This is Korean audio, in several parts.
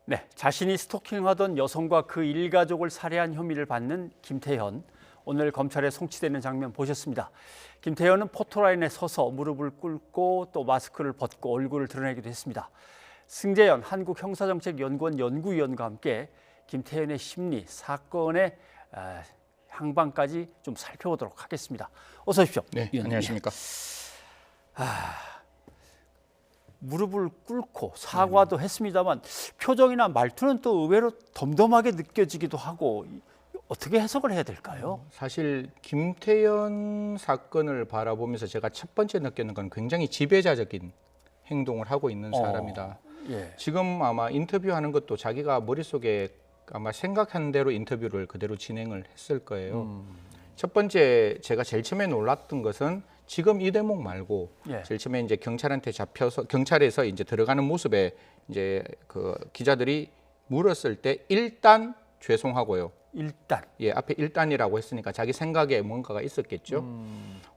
네, 자신이 스토킹하던 여성과 그 일가족을 살해한 혐의를 받는 김태현. 오늘 검찰에 송치되는 장면 보셨습니다. 김태현은 포토라인에 서서 무릎을 꿇고 또 마스크를 벗고 얼굴을 드러내기도 했습니다. 승재현 한국형사정책연구원 연구위원과 함께 김태현의 심리, 사건의 향방까지 좀 살펴보도록 하겠습니다. 어서 오십시오. 네, 위원님. 안녕하십니까. 무릎을 꿇고 사과도 했습니다만 표정이나 말투는 또 의외로 덤덤하게 느껴지기도 하고 어떻게 해석을 해야 될까요? 사실 김태현 사건을 바라보면서 제가 첫 번째 느끼는 건 굉장히 지배자적인 행동을 하고 있는 사람이다. 예. 지금 아마 인터뷰하는 것도 자기가 머릿속에 아마 생각한 대로 인터뷰를 그대로 진행을 했을 거예요. 첫 번째 제가 제일 처음에 놀랐던 것은 지금 이 대목 말고 예. 제일 처음에 이제 경찰한테 잡혀서 경찰에서 이제 들어가는 모습에 이제 그 기자들이 물었을 때 일단 죄송하고요. 일단 예, 앞에 일단이라고 했으니까 자기 생각에 뭔가가 있었겠죠.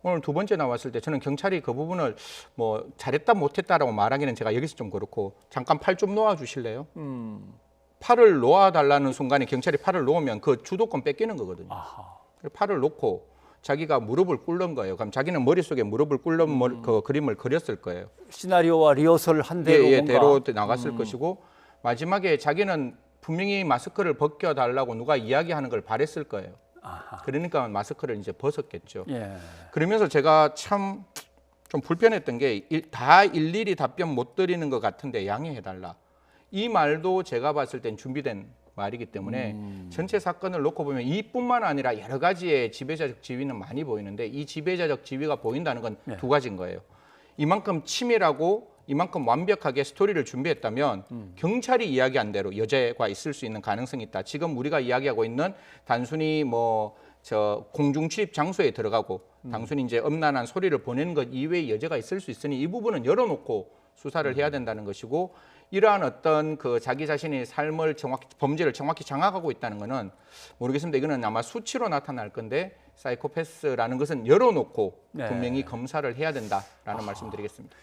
오늘 두 번째 나왔을 때 저는 경찰이 그 부분을 뭐 잘했다 못했다라고 말하기는 제가 여기서 좀 그렇고 잠깐 팔 좀 놓아 주실래요? 팔을 놓아 달라는 순간에 경찰이 팔을 놓으면 그 주도권 뺏기는 거거든요. 아하. 팔을 놓고 자기가 무릎을 꿇는 거예요. 그럼 자기는 머릿속에 무릎을 꿇는 그 그림을 그렸을 거예요. 시나리오와 리허설을 한 대로 뭔가 대로 나갔을 것이고 마지막에 자기는 분명히 마스크를 벗겨달라고 누가 이야기하는 걸 바랬을 거예요. 아하. 그러니까 마스크를 이제 벗었겠죠. 예. 그러면서 제가 참 좀 불편했던 게 다 일일이 답변 못 드리는 것 같은데 양해해달라. 이 말도 제가 봤을 땐 준비된 말이기 때문에 전체 사건을 놓고 보면 이뿐만 아니라 여러 가지의 지배자적 지위는 많이 보이는데 이 지배자적 지위가 보인다는 건 두 가지인 거예요. 이만큼 치밀하고 이만큼 완벽하게 스토리를 준비했다면 경찰이 이야기한 대로 여죄가 있을 수 있는 가능성이 있다. 지금 우리가 이야기하고 있는 단순히 뭐 저 공중 출입 장소에 들어가고 단순히 이제 음란한 소리를 보내는 것 이외의 여죄가 있을 수 있으니 이 부분은 열어놓고 수사를 해야 된다는 것이고 이러한 어떤 그 자기 자신의 삶을 범죄를 정확히 장악하고 있다는 것은 모르겠습니다. 이거는 아마 수치로 나타날 건데 사이코패스라는 것은 열어놓고 네. 분명히 검사를 해야 된다라는 말씀드리겠습니다.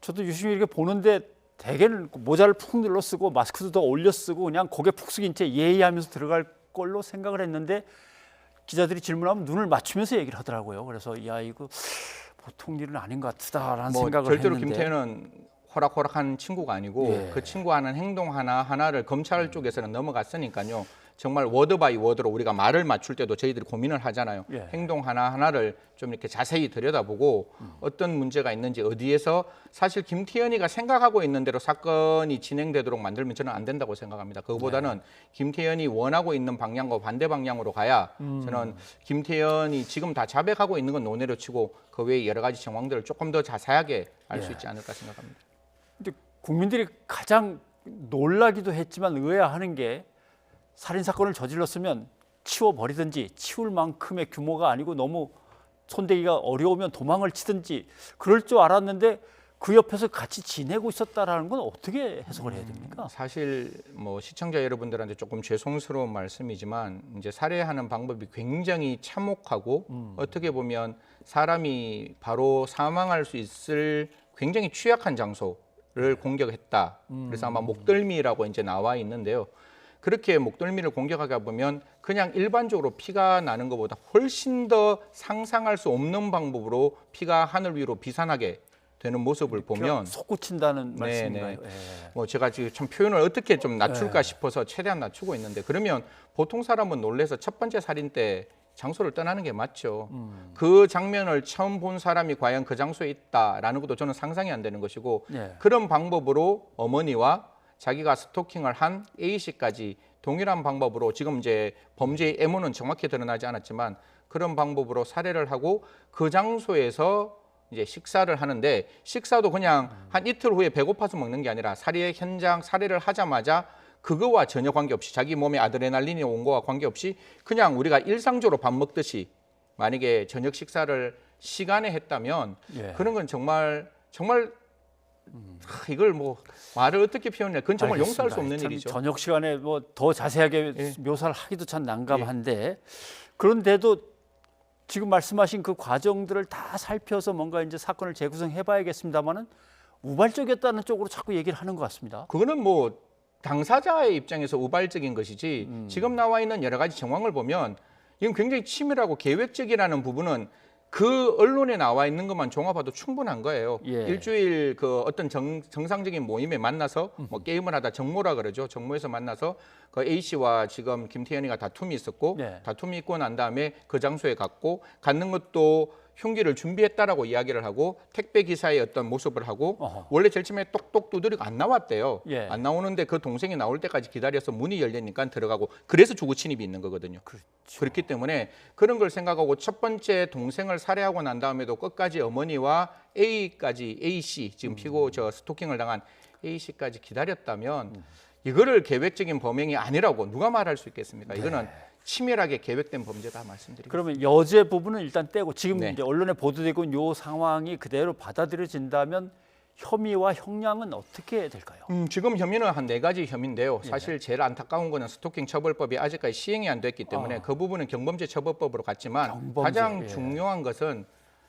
저도 유심히 이렇게 보는데 대개는 모자를 푹 눌러 쓰고 마스크도 더 올려 쓰고 그냥 고개 푹 숙인 채 예의하면서 들어갈 걸로 생각을 했는데 기자들이 질문하면 눈을 맞추면서 얘기를 하더라고요. 그래서 야 이거 보통 일은 아닌 것 같다라는 생각을 절대로 했는데 김태현은 호락호락한 친구가 아니고 예. 그 친구 하는 행동 하나하나를 검찰 쪽에서는 넘어갔으니까요. 정말 워드 바이 워드로 우리가 말을 맞출 때도 저희들이 고민을 하잖아요. 예. 행동 하나하나를 좀 이렇게 자세히 들여다보고 어떤 문제가 있는지 어디에서 사실 김태현이가 생각하고 있는 대로 사건이 진행되도록 만들면 저는 안 된다고 생각합니다. 그거보다는 김태현이 원하고 있는 방향과 반대 방향으로 가야 저는 김태현이 지금 다 자백하고 있는 건 논외로 치고 그 외에 여러 가지 정황들을 조금 더 자세하게 알 수 있지 않을까 생각합니다. 근데 국민들이 가장 놀라기도 했지만 의아해하는 게 살인 사건을 저질렀으면 치워버리든지 치울 만큼의 규모가 아니고 너무 손대기가 어려우면 도망을 치든지 그럴 줄 알았는데 그 옆에서 같이 지내고 있었다라는 건 어떻게 해석을 해야 됩니까? 사실 뭐 시청자 여러분들한테 조금 죄송스러운 말씀이지만 이제 살해하는 방법이 굉장히 참혹하고 어떻게 보면 사람이 바로 사망할 수 있을 굉장히 취약한 장소를 공격했다. 그래서 아마 목덜미라고 이제 나와 있는데요. 그렇게 목덜미를 공격하다 보면 그냥 일반적으로 피가 나는 것보다 훨씬 더 상상할 수 없는 방법으로 피가 하늘 위로 비산하게 되는 모습을 보면 솟구친다는 말씀인가요? 예. 뭐 제가 지금 참 표현을 어떻게 좀 낮출까 싶어서 최대한 낮추고 있는데 그러면 보통 사람은 놀래서 첫 번째 살인 때 장소를 떠나는 게 맞죠. 그 장면을 처음 본 사람이 과연 그 장소에 있다라는 것도 저는 상상이 안 되는 것이고 예. 그런 방법으로 어머니와 자기가 스토킹을 한 A 씨까지 동일한 방법으로 지금 이제 범죄의 애무는 정확히 드러나지 않았지만 그런 방법으로 살해를 하고 그 장소에서 이제 식사를 하는데 식사도 그냥 한 이틀 후에 배고파서 먹는 게 아니라 살해 현장 살해를 하자마자 그거와 전혀 관계없이 자기 몸에 아드레날린이 온 거와 관계없이 그냥 우리가 일상적으로 밥 먹듯이 만약에 저녁 식사를 시간에 했다면 예. 그런 건 정말 이걸 뭐 말을 어떻게 표현해? 그건 정말 알겠습니다. 용서할 수 없는 참 일이죠. 저녁 시간에 뭐 더 자세하게 묘사를 하기도 참 난감한데 그런데도 지금 말씀하신 그 과정들을 다 살펴서 뭔가 이제 사건을 재구성해봐야겠습니다만은 우발적이었다는 쪽으로 자꾸 얘기를 하는 것 같습니다. 그거는 뭐 당사자의 입장에서 우발적인 것이지 지금 나와 있는 여러 가지 정황을 보면 이건 굉장히 치밀하고 계획적이라는 부분은 그 언론에 나와 있는 것만 종합해도 충분한 거예요. 예. 일주일 그 어떤 정상적인 모임에 만나서 뭐 게임을 하다 정모라 그러죠. 정모에서 만나서 그 A 씨와 지금 김태현이가 다툼이 있었고 네. 다툼이 있고 난 다음에 그 장소에 갔는 것도 흉기를 준비했다라고 이야기를 하고 택배 기사의 어떤 모습을 하고 어허. 원래 제일 처음에 똑똑 두드리고 안 나왔대요. 예. 안 나오는데 그 동생이 나올 때까지 기다려서 문이 열리니까 들어가고 그래서 주거 침입이 있는 거거든요. 그렇죠. 그렇기 때문에 그런 걸 생각하고 첫 번째 동생을 살해하고 난 다음에도 끝까지 어머니와 A 씨 지금 피고 저 스토킹을 당한 A 씨까지 기다렸다면 이거를 계획적인 범행이 아니라고 누가 말할 수 있겠습니까? 이거는 치밀하게 계획된 범죄다 말씀드립니다. 그러면 여죄 부분은 일단 떼고 지금 네. 이제 언론에 보도되고 있는 요 상황이 그대로 받아들여진다면 혐의와 형량은 어떻게 될까요? 지금 혐의는 한 4가지 혐의인데요. 사실 제일 안타까운 거는 스토킹 처벌법이 아직까지 시행이 안 됐기 때문에 그 부분은 경범죄 처벌법으로 갔지만 경범죄, 가장 예. 중요한 것은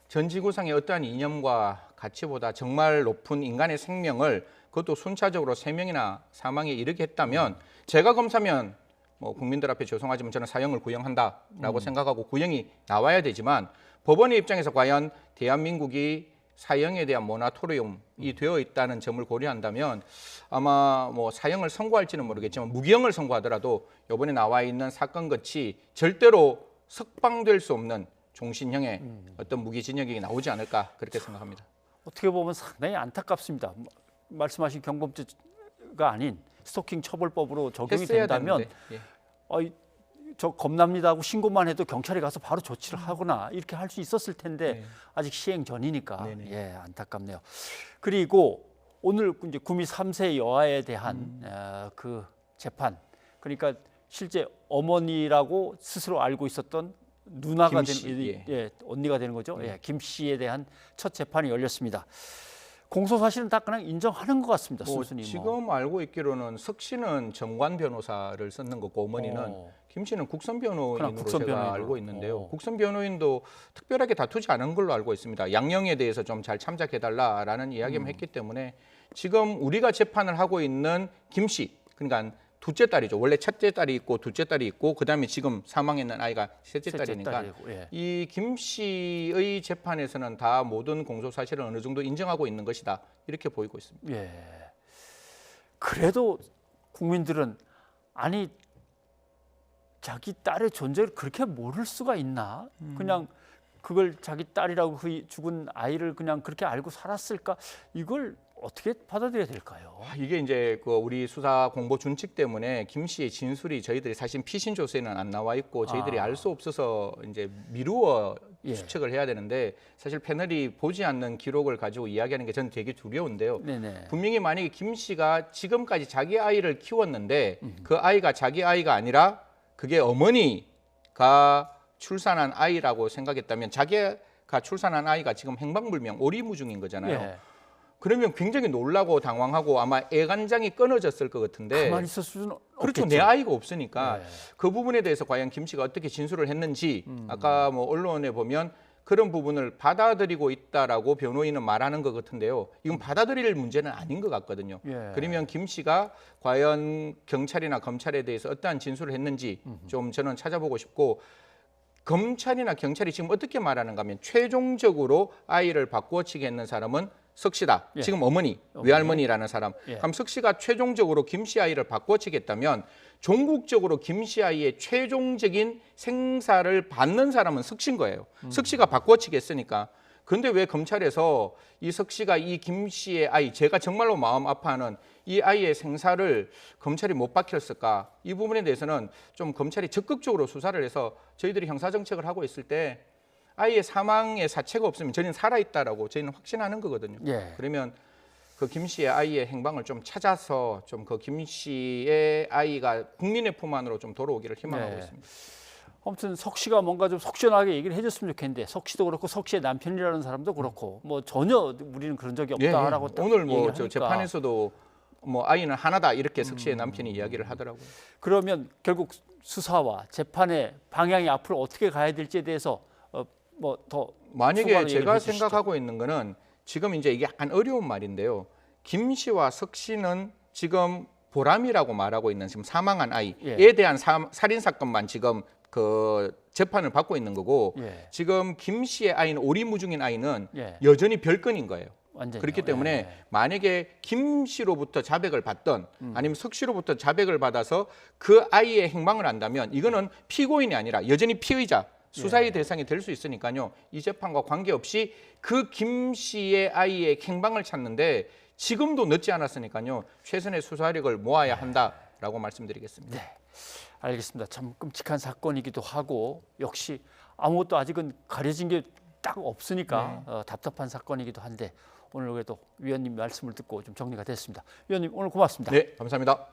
전 지구상의 어떠한 이념과 가치보다 정말 높은 인간의 생명을 그것도 순차적으로 3명이나 사망에 이르게 했다면 제가 검사면 뭐 국민들 앞에 죄송하지만 저는 사형을 구형한다라고 생각하고 구형이 나와야 되지만 법원의 입장에서 과연 대한민국이 사형에 대한 모라토리움이 되어 있다는 점을 고려한다면 아마 뭐 사형을 선고할지는 모르겠지만 무기형을 선고하더라도 이번에 나와 있는 사건 같이 절대로 석방될 수 없는 종신형의 어떤 무기징역이 나오지 않을까 그렇게 생각합니다. 어떻게 보면 상당히 안타깝습니다. 말씀하신 경범죄가 아닌 스토킹 처벌법으로 적용이 했어야 된다면 되는데, 예. 저 겁납니다 하고 신고만 해도 경찰이 가서 바로 조치를 하거나 이렇게 할 수 있었을 텐데 네. 아직 시행 전이니까 네네. 예, 안타깝네요. 그리고 오늘 이제 구미 3세 여아에 대한 그 재판, 그러니까 실제 어머니라고 스스로 알고 있었던 누나가 김 씨, 된 언니가 되는 거죠. 예, 김 씨에 대한 첫 재판이 열렸습니다. 공소 사실은 다 그냥 인정하는 것 같습니다. 순순히 지금 알고 있기로는 석 씨는 정관 변호사를 썼는 거고 어머니는 김 씨는 국선 변호인으로 국선 제가 변호인으로. 알고 있는데요. 국선 변호인도 특별하게 다투지 않은 걸로 알고 있습니다. 양형에 대해서 좀 잘 참작해달라라는 이야기만 했기 때문에 지금 우리가 재판을 하고 있는 김 씨, 그러니까 둘째 딸이죠. 원래 첫째 딸이 있고 둘째 딸이 있고 그다음에 지금 사망했는 아이가 셋째 딸이니까 예. 이 김 씨의 재판에서는 다 모든 공소 사실을 어느 정도 인정하고 있는 것이다 이렇게 보이고 있습니다. 예. 그래도 국민들은 아니 자기 딸의 존재를 그렇게 모를 수가 있나? 그냥 그걸 자기 딸이라고 그 죽은 아이를 그냥 그렇게 알고 살았을까? 이걸 어떻게 받아들여야 될까요? 이게 이제 그 우리 수사 공보 준칙 때문에 김 씨의 진술이 저희들이 사실 피신 조서에는 안 나와 있고 저희들이 알 수 없어서 이제 미루어 예. 추측을 해야 되는데 사실 패널이 보지 않는 기록을 가지고 이야기하는 게 저는 되게 두려운데요. 네네. 분명히 만약에 김 씨가 지금까지 자기 아이를 키웠는데 그 아이가 자기 아이가 아니라 그게 어머니가 출산한 아이라고 생각했다면 자기가 출산한 아이가 지금 행방불명 오리무중인 거잖아요. 예. 그러면 굉장히 놀라고 당황하고 아마 애간장이 끊어졌을 것 같은데 가만히 있을 수는 그렇죠. 없겠죠. 내 아이가 없으니까 네. 그 부분에 대해서 과연 김 씨가 어떻게 진술을 했는지 아까 뭐 언론에 보면 그런 부분을 받아들이고 있다라고 변호인은 말하는 것 같은데요. 이건 받아들일 문제는 아닌 것 같거든요. 예. 그러면 김 씨가 과연 경찰이나 검찰에 대해서 어떠한 진술을 했는지 좀 저는 찾아보고 싶고 검찰이나 경찰이 지금 어떻게 말하는가 하면 최종적으로 아이를 바꾸어치게 했는 사람은 석 씨다. 예. 지금 어머니, 외할머니라는 사람. 예. 그럼 석 씨가 최종적으로 김 씨 아이를 바꾸어치겠다면 종국적으로 김 씨 아이의 최종적인 생사를 받는 사람은 석 씨인 거예요. 석 씨가 바꾸어치겠으니까. 그런데 왜 검찰에서 이 석 씨가 이 김 씨의 아이, 제가 정말로 마음 아파하는 이 아이의 생사를 검찰이 못 밝혔을까? 이 부분에 대해서는 좀 검찰이 적극적으로 수사를 해서 저희들이 형사정책을 하고 있을 때 아이의 사망의 사체가 없으면 저희는 살아있다라고 저희는 확신하는 거거든요. 예. 그러면 그 김 씨의 아이의 행방을 좀 찾아서 좀 그 김 씨의 아이가 국민의 품 안으로 좀 돌아오기를 희망하고 네. 있습니다. 아무튼 석 씨가 뭔가 좀 속시원하게 얘기를 해줬으면 좋겠는데 석 씨도 그렇고 석 씨의 남편이라는 사람도 그렇고 뭐 전혀 우리는 그런 적이 없다라고 딱 오늘 뭐 얘기를 저 하니까. 재판에서도 뭐 아이는 하나다 이렇게 석 씨의 남편이 이야기를 하더라고요. 그러면 결국 수사와 재판의 방향이 앞으로 어떻게 가야 될지에 대해서 뭐 더 만약에 추가로 제가 얘기를 해주시죠. 생각하고 있는 거는 지금 이제 이게 약간 어려운 말인데요. 김 씨와 석 씨는 지금 보람이라고 말하고 있는 지금 사망한 아이에 예. 대한 살인 사건만 지금 그 재판을 받고 있는 거고 예. 지금 김 씨의 아이는 오리무중인 아이는 예. 여전히 별건인 거예요. 완전히. 그렇기 때문에 예. 만약에 김 씨로부터 자백을 받던 아니면 석 씨로부터 자백을 받아서 그 아이의 행방을 안다면 이거는 피고인이 아니라 여전히 피의자 수사의 예. 대상이 될 수 있으니까요. 이 재판과 관계없이 그 김 씨의 아이의 행방을 찾는데 지금도 늦지 않았으니까요. 최선의 수사력을 모아야 한다라고 말씀드리겠습니다. 네. 알겠습니다. 참 끔찍한 사건이기도 하고 역시 아무것도 아직은 가려진 게 딱 없으니까 답답한 사건이기도 한데 오늘 그래도 위원님 말씀을 듣고 좀 정리가 됐습니다. 위원님 오늘 고맙습니다. 네, 감사합니다.